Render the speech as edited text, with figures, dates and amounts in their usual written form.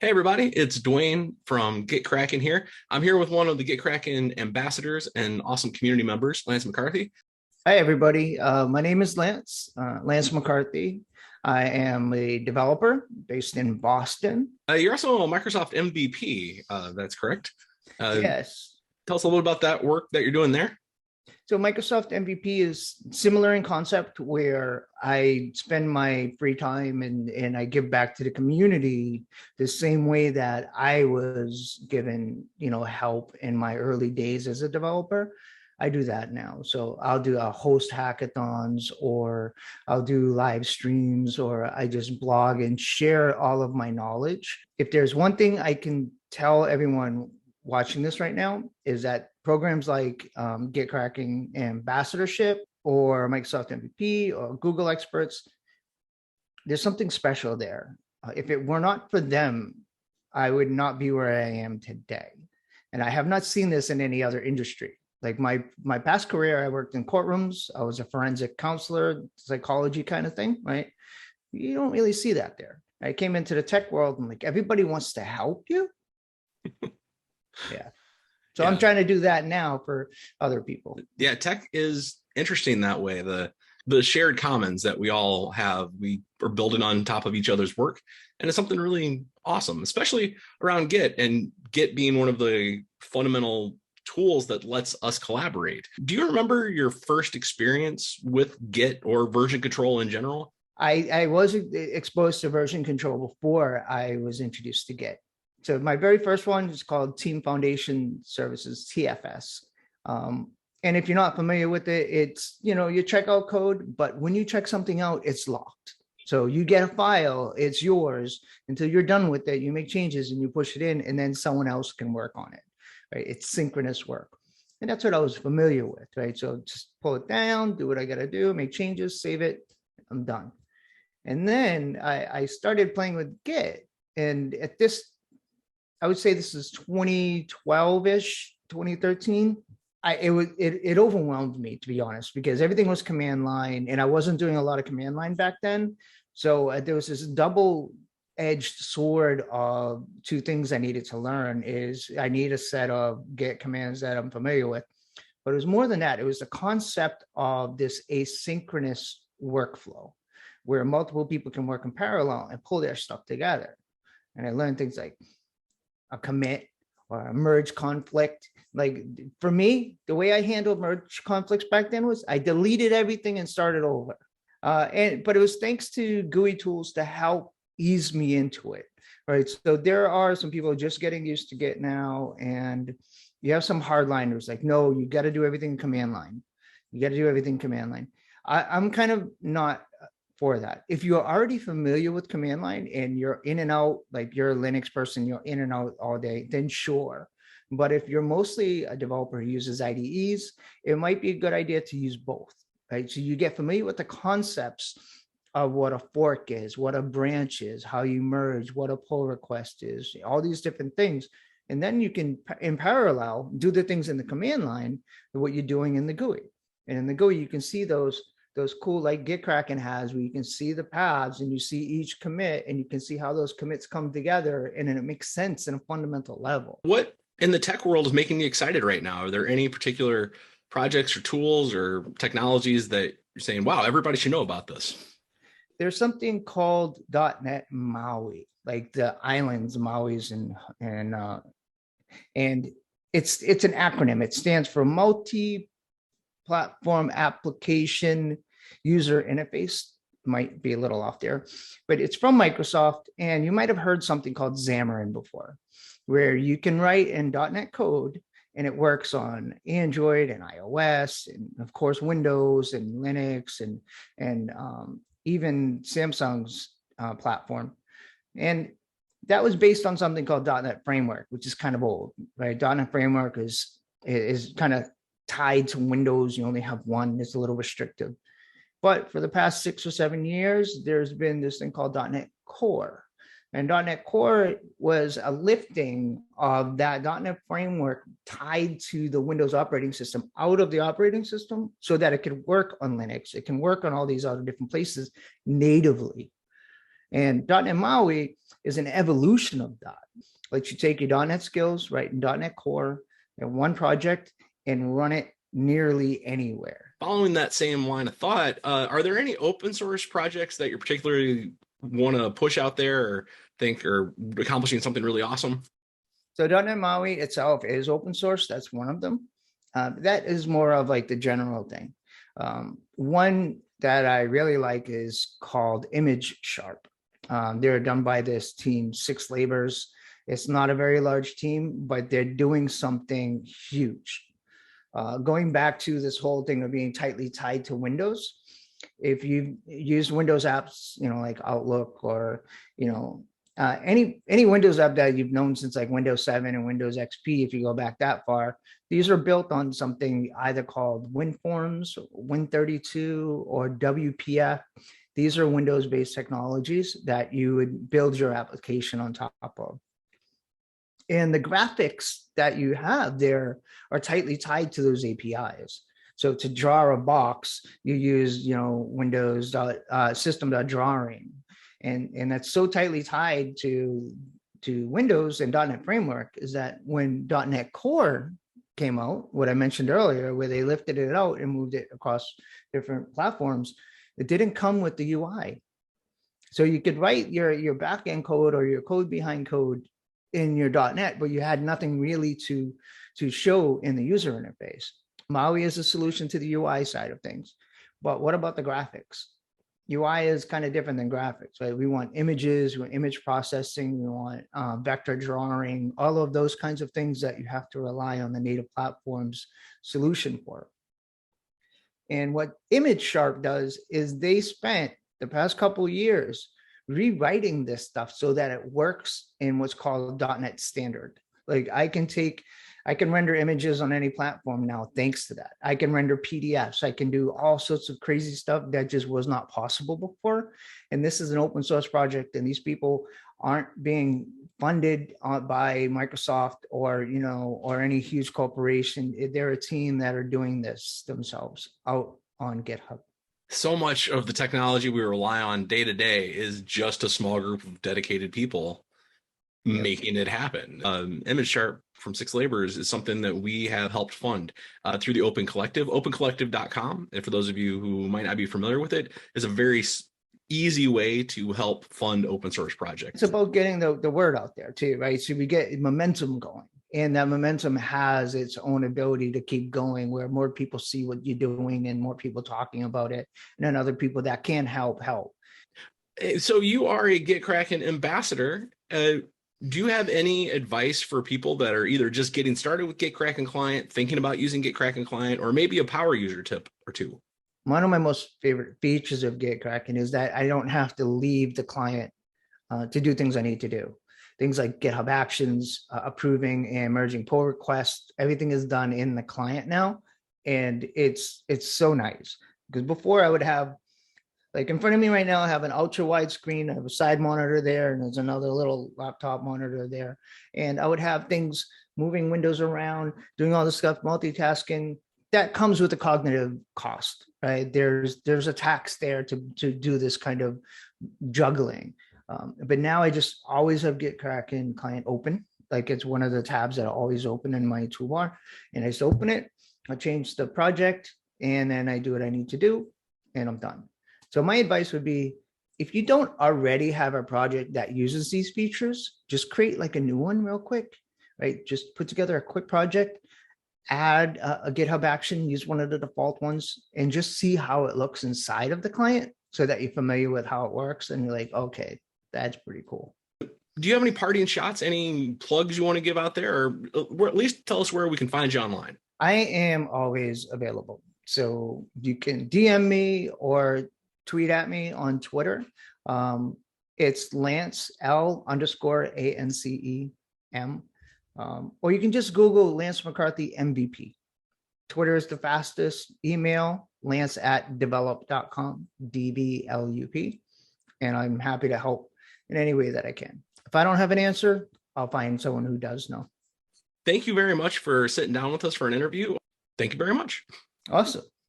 Hey everybody, it's Dwayne from GitKraken here. I'm here with one of the GitKraken ambassadors and awesome community members, Lance McCarthy. Hi, everybody. My name is Lance McCarthy. I am a developer based in Boston. You're also a Microsoft MVP, that's correct. Yes. Tell us a little about that work that you're doing there. So Microsoft MVP is similar in concept where I spend my free time and I give back to the community the same way that I was given, help in my early days as a developer. I do that now. So I'll host hackathons, or I'll do live streams, or I just blog and share all of my knowledge. If there's one thing I can tell everyone watching this right now is that programs like GitKraken Ambassadorship or Microsoft MVP or Google Experts, there's something special there. If it were not for them, I would not be where I am today. And I have not seen this in any other industry. Like my past career, I worked in courtrooms. I was a forensic counselor, psychology kind of thing, right? You don't really see that there. I came into the tech world and like everybody wants to help you. Yeah. So I'm trying to do that now for other people. Yeah, tech is interesting that way. The shared commons that we all have, we are building on top of each other's work. And it's something really awesome, especially around Git, and Git being one of the fundamental tools that lets us collaborate. Do you remember your first experience with Git or version control in general? I was exposed to version control before I was introduced to Git. So my very first one is called Team Foundation Services, TFS. And if you're not familiar with it, it's, your checkout code, but when you check something out, it's locked. So you get a file, it's yours until you're done with it. You make changes and you push it in, and then someone else can work on it, right? It's synchronous work. And that's what I was familiar with, right? So just pull it down, do what I got to do, make changes, save it, I'm done. And then I started playing with Git. And at this, I would say this is 2012-ish, 2013. It overwhelmed me, to be honest, because everything was command line and I wasn't doing a lot of command line back then. So there was this double-edged sword of two things I needed to learn. Is I need a set of Git commands that I'm familiar with, but it was more than that. It was the concept of this asynchronous workflow where multiple people can work in parallel and pull their stuff together. And I learned things like a commit or a merge conflict. Like for me, the way I handled merge conflicts back then was I deleted everything and started over. But it was thanks to GUI tools to help ease me into it, right? So there are some people just getting used to Git now, and you have some hardliners like, no, you got to do everything command line. You got to do everything command line. I'm kind of not for that. If you're already familiar with command line and you're in and out, like you're a Linux person, you're in and out all day, then sure. But if you're mostly a developer who uses IDEs, it might be a good idea to use both, right? So you get familiar with the concepts of what a fork is, what a branch is, how you merge, what a pull request is, all these different things. And then you can, in parallel, do the things in the command line, what you're doing in the GUI. And in the GUI, you can see those cool, like GitKraken has, where you can see the paths and you see each commit and you can see how those commits come together, and then it makes sense in a fundamental level. What in the tech world is making you excited right now? Are there any particular projects or tools or technologies that you're saying, wow, everybody should know about this? There's something called .NET MAUI, like the islands, Maui's, and it's an acronym. It stands for Multi-Platform Application User Interface. Might be a little off there, but it's from Microsoft, and you might have heard something called Xamarin before, where you can write in .NET code and it works on Android and iOS, and of course Windows and Linux and even Samsung's platform. And that was based on something called .NET Framework, which is kind of old, right? .NET Framework is kind of tied to Windows. You only have one. It's a little restrictive. But for the past 6 or 7 years, there's been this thing called .NET Core. And .NET Core was a lifting of that .NET framework tied to the Windows operating system out of the operating system so that it could work on Linux. It can work on all these other different places natively. And .NET MAUI is an evolution of that. Like you take your .NET skills, right, in .NET Core in one project and run it nearly anywhere. Following that same line of thought, are there any open source projects that you're particularly want to push out there or think are accomplishing something really awesome? So .NET MAUI itself is open source. That's one of them. That is more of like the general thing. One that I really like is called ImageSharp. They're done by this team, SixLabors. It's not a very large team, but they're doing something huge. Going back to this whole thing of being tightly tied to Windows, if you use Windows apps, like Outlook or, any Windows app that you've known since like Windows 7 and Windows XP, if you go back that far, these are built on something either called WinForms, Win32, or WPF. These are Windows-based technologies that you would build your application on top of. And the graphics that you have there are tightly tied to those APIs. So to draw a box, you use, Windows system.drawing. And that's so tightly tied to Windows and .NET Framework is that when .NET Core came out, what I mentioned earlier, where they lifted it out and moved it across different platforms, it didn't come with the UI. So you could write your backend code or your code behind code in your .NET, but you had nothing really to show in the user interface. MAUI is a solution to the UI side of things. But what about the graphics? UI is kind of different than graphics, right? We want images, we want image processing, we want vector drawing, all of those kinds of things that you have to rely on the native platform's solution for. And what ImageSharp does is they spent the past couple of years rewriting this stuff so that it works in what's called .NET Standard. Like I can render images on any platform now thanks to that. I can render PDFs. I can do all sorts of crazy stuff that just was not possible before. And this is an open source project, and these people aren't being funded by Microsoft or any huge corporation. They're a team that are doing this themselves out on GitHub. So much of the technology we rely on day to day is just a small group of dedicated people making it happen. ImageSharp from SixLabors is something that we have helped fund through the Open Collective, opencollective.com. And for those of you who might not be familiar with it, is a very easy way to help fund open source projects. It's about getting the word out there too, right? So we get momentum going. And that momentum has its own ability to keep going, where more people see what you're doing and more people talking about it, and then other people that can help. So you are a GitKraken ambassador. Do you have any advice for people that are either just getting started with GitKraken Client, thinking about using GitKraken Client, or maybe a power user tip or two? One of my most favorite features of GitKraken is that I don't have to leave the client to do things I need to do. Things like GitHub Actions, approving and merging pull requests, everything is done in the client now. And it's so nice, because before I would have, like in front of me right now, I have an ultra wide screen, I have a side monitor there, and there's another little laptop monitor there. And I would have things moving windows around, doing all this stuff, multitasking. That comes with a cognitive cost, right? There's a tax there to do this kind of juggling. But now I just always have GitKraken Client open. Like it's one of the tabs that I always open in my toolbar. And I just open it, I change the project, and then I do what I need to do, and I'm done. So my advice would be, if you don't already have a project that uses these features, just create like a new one real quick, right? Just put together a quick project, add a GitHub action, use one of the default ones, and just see how it looks inside of the client so that you're familiar with how it works. And you're like, okay, that's pretty cool. Do you have any parting shots, any plugs you want to give out there, or at least tell us where we can find you online? I am always available. So you can DM me or tweet at me on Twitter. It's Lance, L_ANCEM. Or you can just Google Lance McCarthy MVP. Twitter is the fastest. Email lance@develop.com, DVLUP. And I'm happy to help in any way that I can. If I don't have an answer, I'll find someone who does know. Thank you very much for sitting down with us for an interview. Thank you very much. Awesome.